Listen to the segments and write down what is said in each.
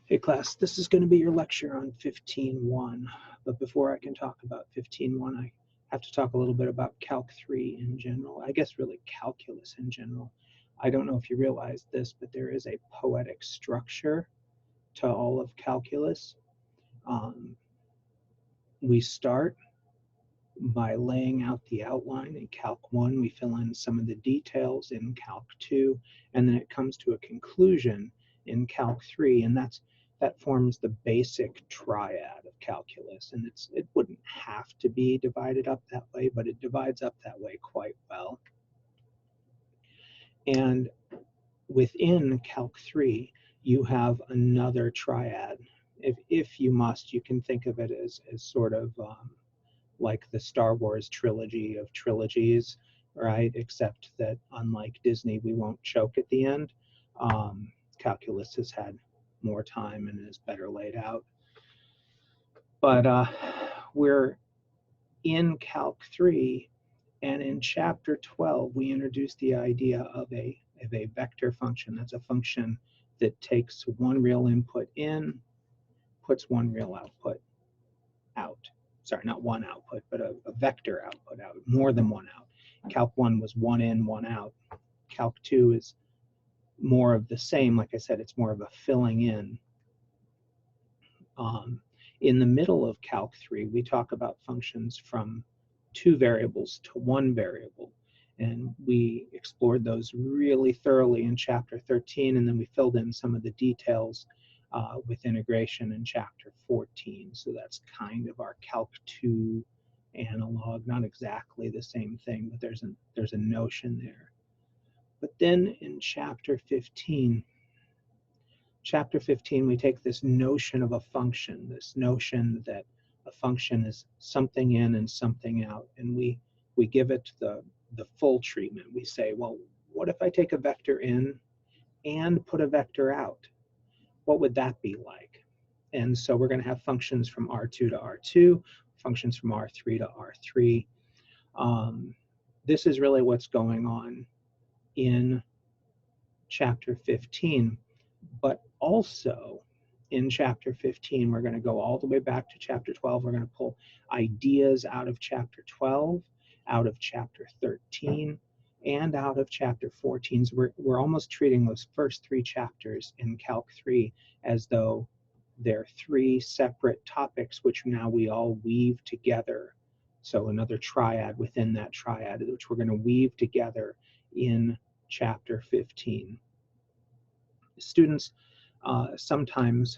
Hey class, this is going to be your lecture on 15.1, but before I can talk about 15.1, I have to talk a little bit about Calc 3 in general, I guess really calculus in general. I don't know if you realize this, but there is a poetic structure to all of calculus. We start by laying out the outline in Calc 1, we fill in some of the details in Calc 2, and then it comes to a conclusion in Calc 3, and that forms the basic triad of calculus. And it wouldn't have to be divided up that way, but it divides up that way quite well. And within Calc 3, you have another triad. If you must, you can think of it as sort of like the Star Wars trilogy of trilogies, right? Except that unlike Disney, we won't choke at the end. Calculus has had more time and is better laid out. But we're in Calc 3, and in Chapter 12, we introduce the idea of a vector function. That's a function that takes one real input in, puts one real output out. Sorry, not one output, but a vector output out, more than one out. Calc 1 was one in, one out. Calc 2 is more of the same. Like I said, it's more of a filling in. In the middle of Calc 3, we talk about functions from two variables to one variable. And we explored those really thoroughly in Chapter 13, and then we filled in some of the details with integration in Chapter 14. So that's kind of our Calc 2 analog, not exactly the same thing, but there's a notion there. But then in Chapter 15, we take this notion of a function, this notion that a function is something in and something out, and we give it the full treatment. We say, well, what if I take a vector in and put a vector out? What would that be like? And so we're going to have functions from R2 to R2, functions from R3 to R3. This is really what's going on in Chapter 15. But also in Chapter 15, we're going to go all the way back to Chapter 12. We're going to pull ideas out of Chapter 12, out of Chapter 13, and out of Chapter 14. So we're almost treating those first three chapters in Calc 3 as though they're three separate topics, which now we all weave together. So another triad within that triad, which we're going to weave together in Chapter 15. Students sometimes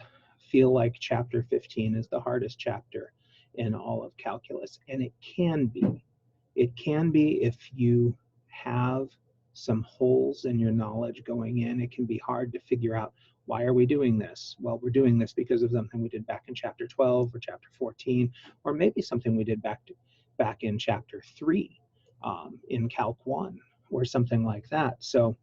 feel like Chapter 15 is the hardest chapter in all of calculus, and it can be. It can be if you have some holes in your knowledge going in. It can be hard to figure out, why are we doing this? Well, we're doing this because of something we did back in Chapter 12 or Chapter 14, or maybe something we did back in Chapter 3 in Calc 1 or something like that. So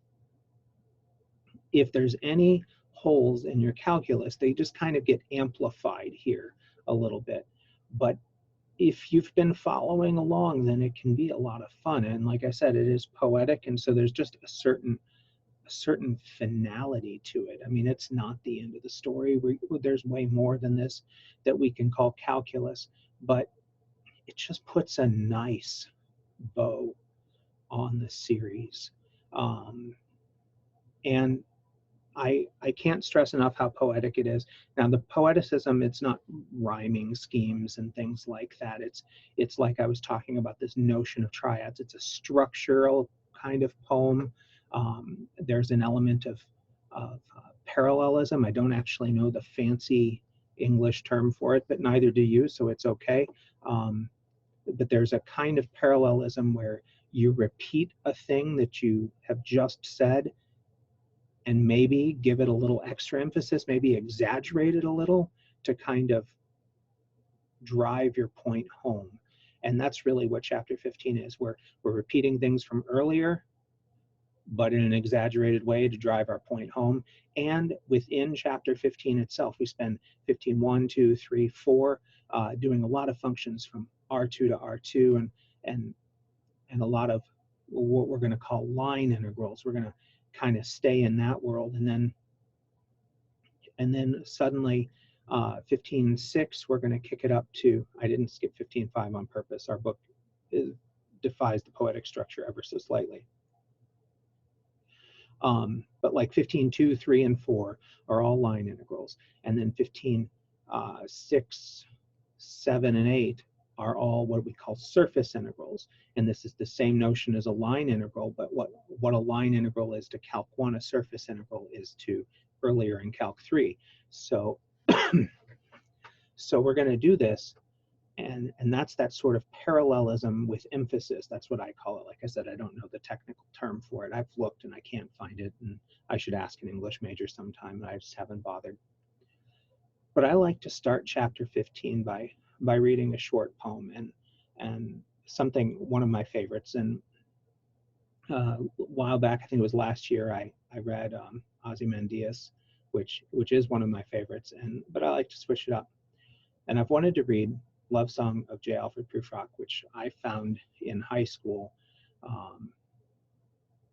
if there's any holes in your calculus, they just kind of get amplified here a little bit. But if you've been following along, then it can be a lot of fun. And like I said, it is poetic, and so there's just a certain finality to it. I mean, it's not the end of the story. There's way more than this that we can call calculus, but it just puts a nice bow on the series. And I can't stress enough how poetic it is. Now, the poeticism, it's not rhyming schemes and things like that. It's like I was talking about, this notion of triads. It's a structural kind of poem. There's an element of parallelism. I don't actually know the fancy English term for it, but neither do you, so it's okay. But there's a kind of parallelism where you repeat a thing that you have just said, and maybe give it a little extra emphasis, maybe exaggerate it a little to kind of drive your point home. And that's really what Chapter 15 is. We're repeating things from earlier, but in an exaggerated way to drive our point home. And within Chapter 15 itself, we spend 15.1, 2, 3, 4, doing a lot of functions from R2 to R2, and a lot of what we're going to call line integrals. We're going to kind of stay in that world. And then And then suddenly 15.6, we're going to kick it up to, I didn't skip 15.5 on purpose. Our book defies the poetic structure ever so slightly. But like 15.2, 3, and 4 are all line integrals. And then 15.6, 7, and 8 are all what we call surface integrals. And this is the same notion as a line integral, but what a line integral is to Calc 1, a surface integral is to earlier in Calc 3. So, so we're going to do this, and that's that sort of parallelism with emphasis. That's what I call it. Like I said, I don't know the technical term for it. I've looked and I can't find it, and I should ask an English major sometime, and I just haven't bothered. But I like to start chapter 15 by reading a short poem, and something, one of my favorites. And a while back, I think it was last year, I read Ozymandias, which is one of my favorites, but I like to switch it up. And I've wanted to read Love Song of J. Alfred Prufrock, which I found in high school.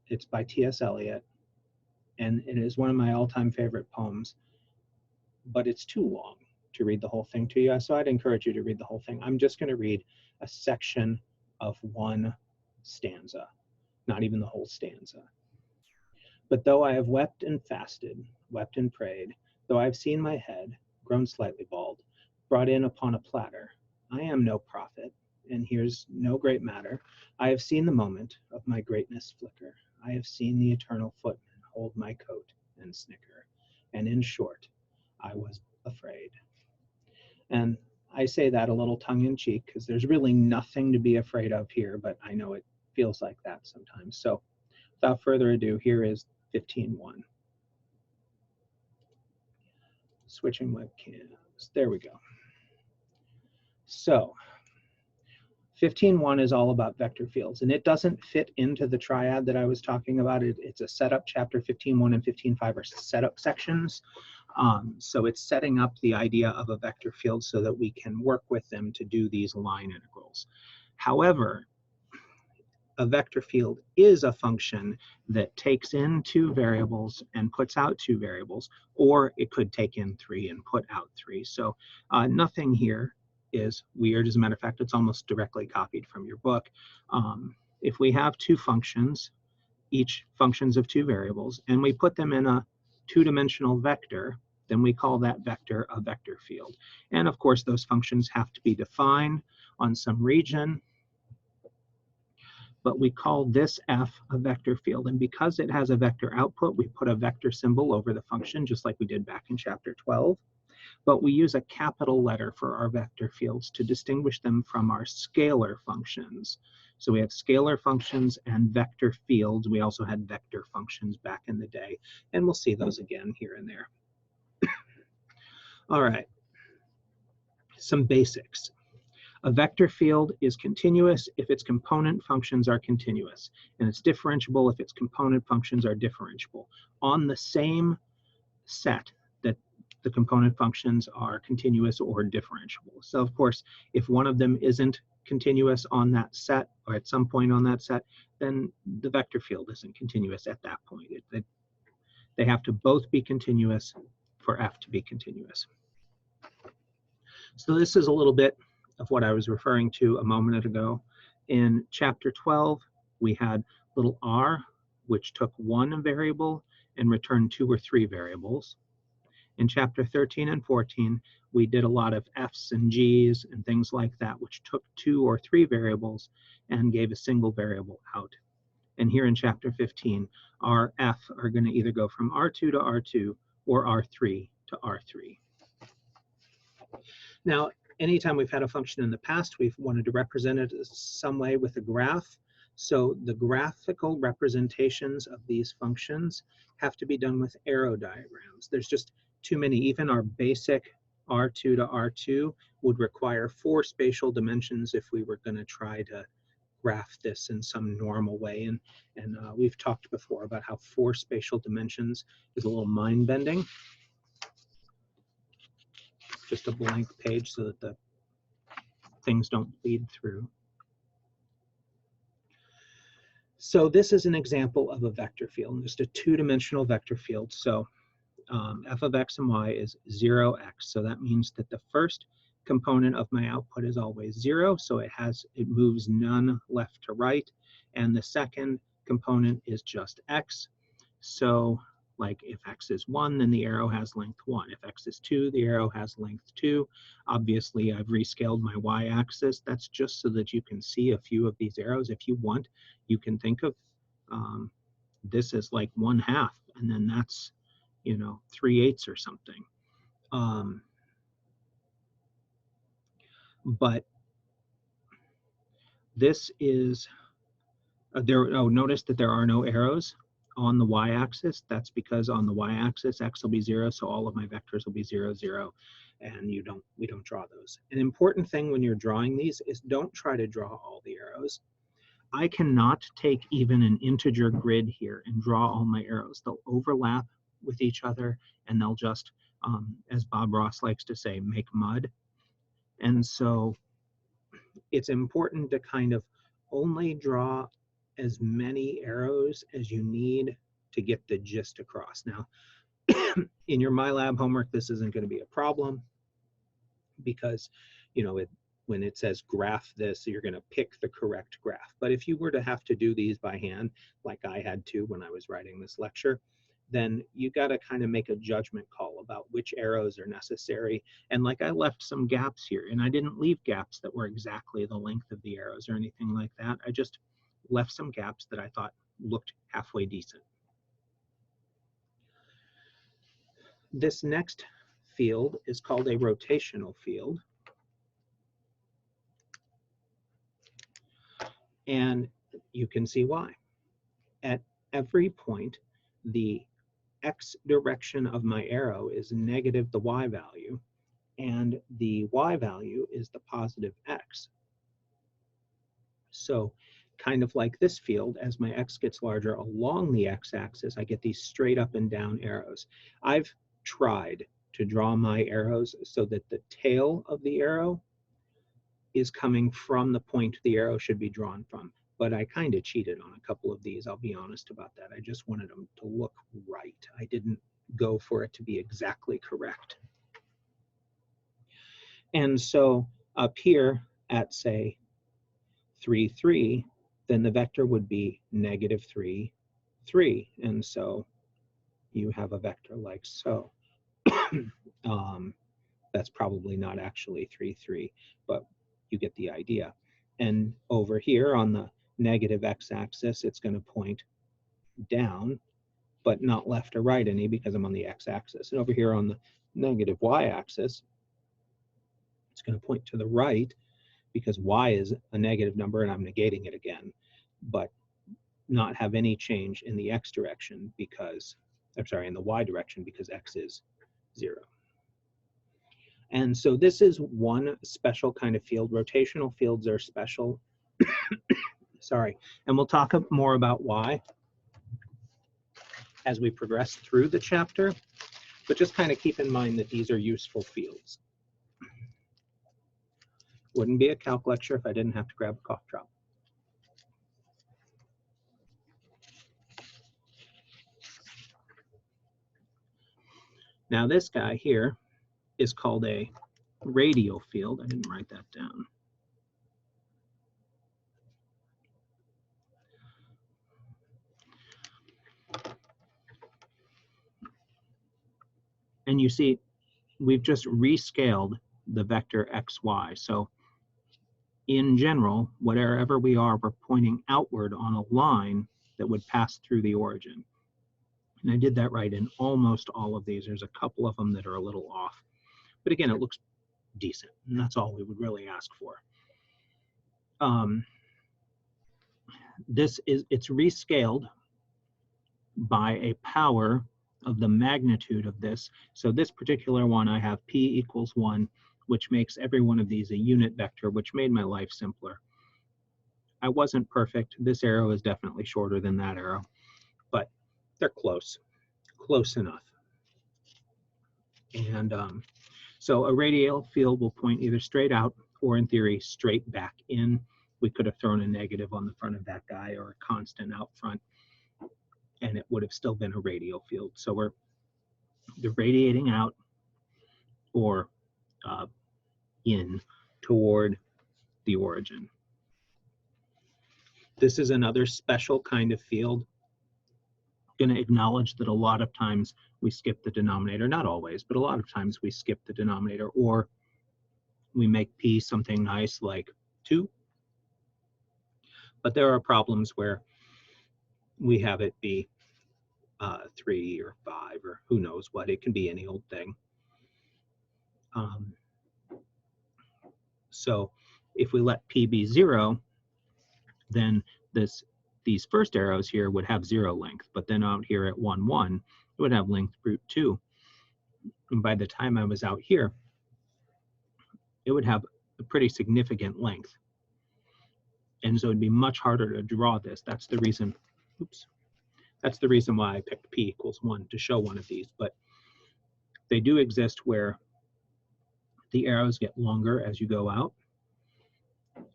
It's by T.S. Eliot, and it is one of my all-time favorite poems, but it's too long to read the whole thing to you, so I'd encourage you to read the whole thing. I'm just going to read a section of one stanza, not even the whole stanza. But though I have wept and fasted, wept and prayed, though I have seen my head, grown slightly bald, brought in upon a platter, I am no prophet, and here's no great matter. I have seen the moment of my greatness flicker. I have seen the eternal footman hold my coat and snicker. And in short, I was afraid. And I say that a little tongue-in-cheek because there's really nothing to be afraid of here, but I know it feels like that sometimes. So without further ado, here is 15.1. Switching webcams. There we go. So 15.1 is all about vector fields, and it doesn't fit into the triad that I was talking about. It's a setup chapter. 15.1 and 15.5 are setup sections. So it's setting up the idea of a vector field so that we can work with them to do these line integrals. However, a vector field is a function that takes in 2 variables and puts out 2 variables, or it could take in 3 and put out 3. So nothing here is weird. As a matter of fact, it's almost directly copied from your book. If we have 2 functions, each functions of 2 variables, and we put them in a 2-dimensional vector, then we call that vector a vector field. And of course, those functions have to be defined on some region, but we call this f a vector field. And because it has a vector output, we put a vector symbol over the function, just like we did back in chapter 12. But we use a capital letter for our vector fields to distinguish them from our scalar functions. So we have scalar functions and vector fields. We also had vector functions back in the day, and we'll see those again here and there. All right, some basics. A vector field is continuous if its component functions are continuous, and it's differentiable if its component functions are differentiable on the same set that the component functions are continuous or differentiable. So of course, if one of them isn't continuous on that set or at some point on that set, then the vector field isn't continuous at that point. They have to both be continuous for f to be continuous. So this is a little bit of what I was referring to a moment ago. In chapter 12, we had little r, which took 1 variable and returned 2 or 3 variables. In chapter 13 and 14, we did a lot of f's and g's and things like that, which took 2 or 3 variables and gave a single variable out. And here in chapter 15, our f are going to either go from R2 to R2 or R3 to R3. Now, anytime we've had a function in the past, we've wanted to represent it some way with a graph. So the graphical representations of these functions have to be done with arrow diagrams. There's just too many. Even our basic R2 to R2 would require 4 spatial dimensions if we were going to try to graph this in some normal way. And we've talked before about how 4 spatial dimensions is a little mind-bending. Just a blank page so that the things don't bleed through. So this is an example of a vector field, just a 2-dimensional vector field. So f of x and y is 0x. So that means that the first component of my output is always 0, so it moves none left to right. And the second component is just x. So like if x is 1, then the arrow has length 1. If x is 2, the arrow has length 2. Obviously, I've rescaled my y-axis. That's just so that you can see a few of these arrows. If you want, you can think of this as like 1/2, and then that's, 3/8 or something. But this is notice that there are no arrows on the y-axis. That's because on the y-axis x will be 0, so all of my vectors will be 0, 0, and we don't draw those. An important thing when you're drawing these is don't try to draw all the arrows. I cannot take even an integer grid here and draw all my arrows. They'll overlap with each other, and they'll just, as Bob Ross likes to say, make mud. And so it's important to kind of only draw as many arrows as you need to get the gist across. Now, in your MyLab homework, this isn't going to be a problem because, when it says graph this, you're going to pick the correct graph. But if you were to have to do these by hand, like I had to when I was writing this lecture, then you got to kind of make a judgment call about which arrows are necessary. And like I left some gaps here, and I didn't leave gaps that were exactly the length of the arrows or anything like that. I just left some gaps that I thought looked halfway decent. This next field is called a rotational field. And you can see why. At every point, the x direction of my arrow is negative the y value, and the y value is the positive x. So kind of like this field, as my x gets larger along the x-axis, I get these straight up and down arrows. I've tried to draw my arrows so that the tail of the arrow is coming from the point the arrow should be drawn from. But I kind of cheated on a couple of these, I'll be honest about that. I just wanted them to look right. I didn't go for it to be exactly correct. And so up here at, say, 3, 3, then the vector would be -3, 3. And so you have a vector like so. That's probably not actually 3, 3, but you get the idea. And over here on the negative x-axis, it's going to point down, but not left or right any because I'm on the x-axis. And over here on the negative y-axis, it's going to point to the right because y is a negative number and I'm negating it again, but not have any change in the x direction because, I'm sorry, in the y direction because x is 0. And so this is one special kind of field. Rotational fields are special. Sorry. And we'll talk more about why as we progress through the chapter, but just kind of keep in mind that these are useful fields. Wouldn't be a calc lecture if I didn't have to grab a cough drop. Now this guy here is called a radial field. I didn't write that down. And you see, we've just rescaled the vector xy. So in general, wherever we are, we're pointing outward on a line that would pass through the origin. And I did that right in almost all of these. There's a couple of them that are a little off. But again, it looks decent, and that's all we would really ask for. It's rescaled by a power of the magnitude of this. So this particular one, I have p equals 1, which makes every one of these a unit vector, which made my life simpler. I wasn't perfect. This arrow is definitely shorter than that arrow, but they're close enough. And so a radial field will point either straight out or, in theory, straight back in. We could have thrown a negative on the front of that guy or a constant out front, and it would have still been a radial field. So we're They're radiating out or in toward the origin. This is another special kind of field. I'm going to acknowledge that a lot of times we skip the denominator, not always, but a lot of times we skip the denominator, or we make p something nice like 2. But there are problems where we have it be 3 or 5 or who knows what. It can be any old thing. So if we let p be 0, then these first arrows here would have 0 length, but then out here at 1, 1, it would have length √2. And by the time I was out here, it would have a pretty significant length. And so it'd be much harder to draw this. That's the reason, oops, that's the reason why I picked p equals 1 to show one of these. But they do exist where the arrows get longer as you go out.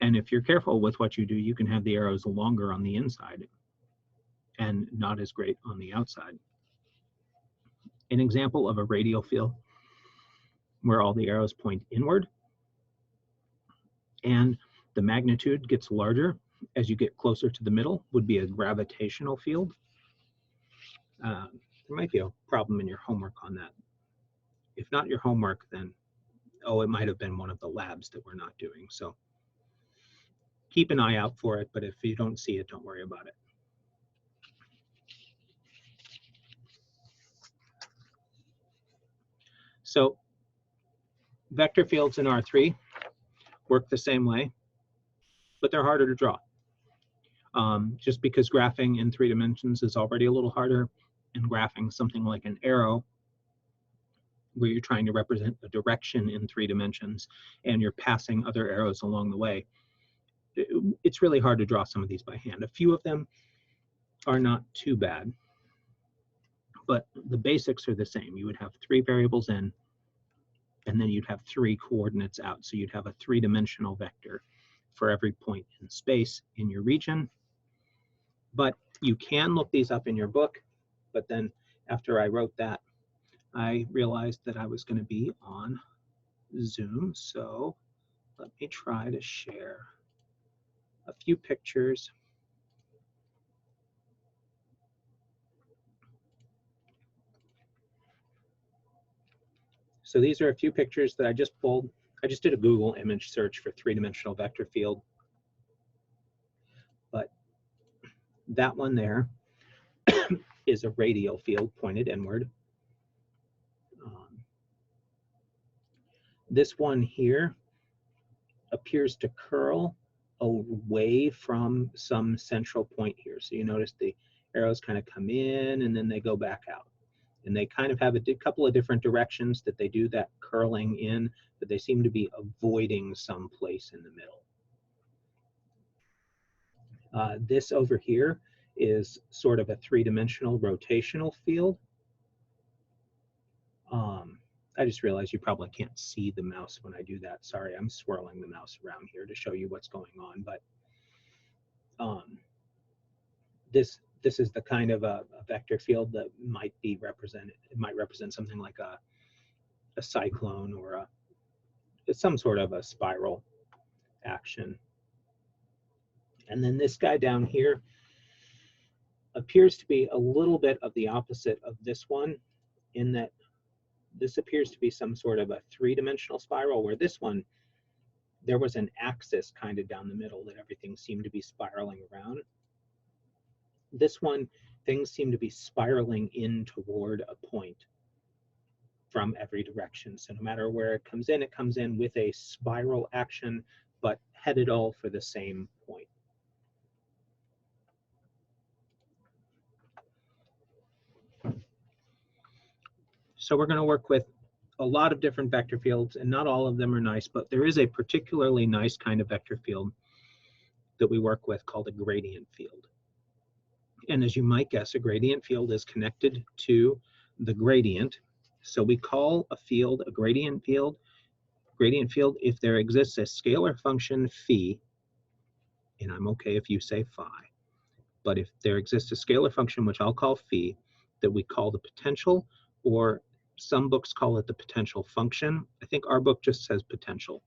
And if you're careful with what you do, you can have the arrows longer on the inside and not as great on the outside. An example of a radial field where all the arrows point inward and the magnitude gets larger as you get closer to the middle would be a gravitational field. There might be a problem in your homework on that. If not your homework, then, oh, it might have been one of the labs that we're not doing. So keep an eye out for it, but if you don't see it, don't worry about it. So vector fields in R3 work the same way, but they're harder to draw. Just because graphing in 3 dimensions is already a little harder, and graphing something like an arrow where you're trying to represent a direction in 3 dimensions and you're passing other arrows along the way, it's really hard to draw some of these by hand. A few of them are not too bad, but the basics are the same. You would have 3 variables in, and then you'd have 3 coordinates out. So you'd have a 3-dimensional vector for every point in space in your region. But you can look these up in your book, but then after I wrote that, I realized that I was going to be on Zoom. So let me try to share a few pictures. So these are a few pictures that I just pulled. I just did a Google image search for 3-dimensional vector field. But that one there is a radial field pointed inward. This one here appears to curl away from some central point here. So you notice the arrows kind of come in and then they go back out. And they kind of have a couple of different directions that they do that curling in, but they seem to be avoiding some place in the middle. This over here is sort of a 3-dimensional rotational field. I just realized you probably can't see the mouse when I do that. Sorry, I'm swirling the mouse around here to show you what's going on. But this is the kind of a vector field that might be represented. It might represent something like a cyclone or some sort of a spiral action. And then this guy down here appears to be a little bit of the opposite of this one, in that this appears to be some sort of a 3-dimensional spiral, where this one, there was an axis kind of down the middle that everything seemed to be spiraling around. This one, things seem to be spiraling in toward a point from every direction. So no matter where it comes in with a spiral action, but headed all for the same point. So we're going to work with a lot of different vector fields, and not all of them are nice, but there is a particularly nice kind of vector field that we work with called a gradient field. And as you might guess, a gradient field is connected to the gradient. So we call a field a gradient field. Gradient field if there exists a scalar function phi, and I'm okay if you say phi, but if there exists a scalar function, which I'll call phi, that we call the potential or Some books call it the potential function. I think our book just says potential.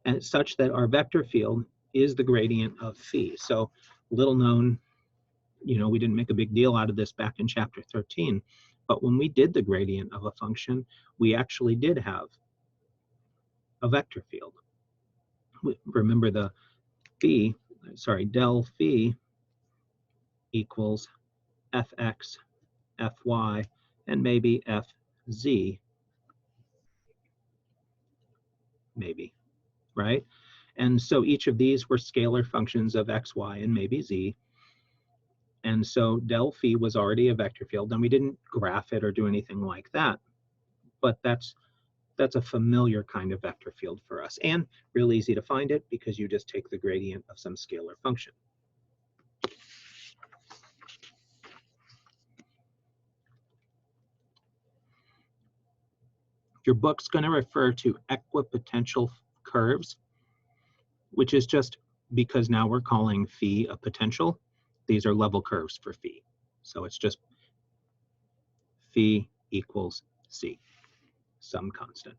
And it's such that our vector field is the gradient of phi. So little known, we didn't make a big deal out of this back in chapter 13, but when we did the gradient of a function, we actually did have a vector field. Remember the del phi equals fx, fy, and maybe fz, maybe, right? And so each of these were scalar functions of x, y, and maybe z. And so del phi was already a vector field, and we didn't graph it or do anything like that. But that's a familiar kind of vector field for us, and real easy to find it because you just take the gradient of some scalar function. Your book's going to refer to equipotential curves, which is just because now we're calling phi a potential. These are level curves for phi. So it's just phi equals c, some constant.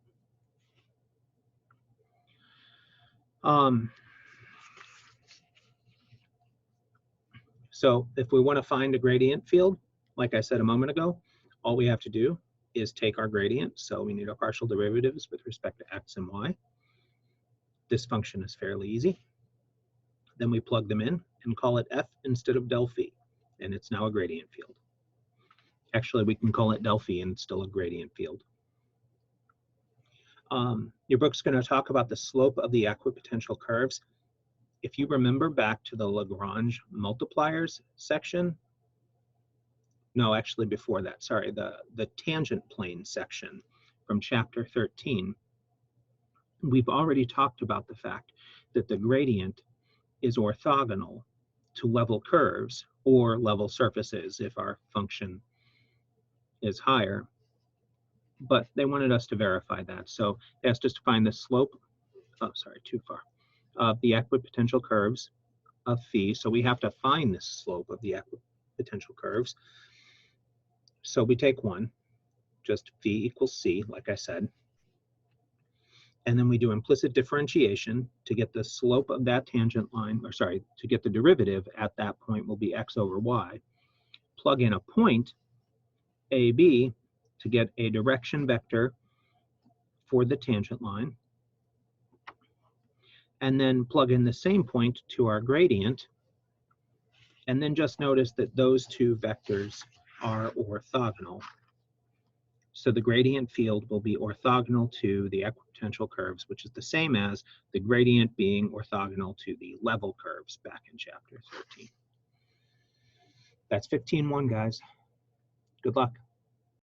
So if we want to find a gradient field, like I said a moment ago, all we have to do is take our gradient. So we need our partial derivatives with respect to x and y. This function is fairly easy. Then we plug them in and call it f instead of del phi, and it's now a gradient field. Actually, we can call it del phi and it's still a gradient field. Your book's going to talk about the slope of the equipotential curves. If you remember back to the Lagrange multipliers section, no, actually before that, sorry, the tangent plane section from chapter 13, we've already talked about the fact that the gradient is orthogonal to level curves or level surfaces if our function is higher. But they wanted us to verify that. So they asked us to find the slope, of the equipotential curves of phi. So we have to find the slope of the equipotential curves. So we take one, just phi equals c, like I said. And then we do implicit differentiation to get the slope of that tangent line, to get the derivative at that point will be x over y. Plug in a point, AB, to get a direction vector for the tangent line. And then plug in the same point to our gradient. And then just notice that those two vectors are orthogonal. So the gradient field will be orthogonal to the equipotential curves, which is the same as the gradient being orthogonal to the level curves back in chapter 13. That's 15.1, guys. Good luck.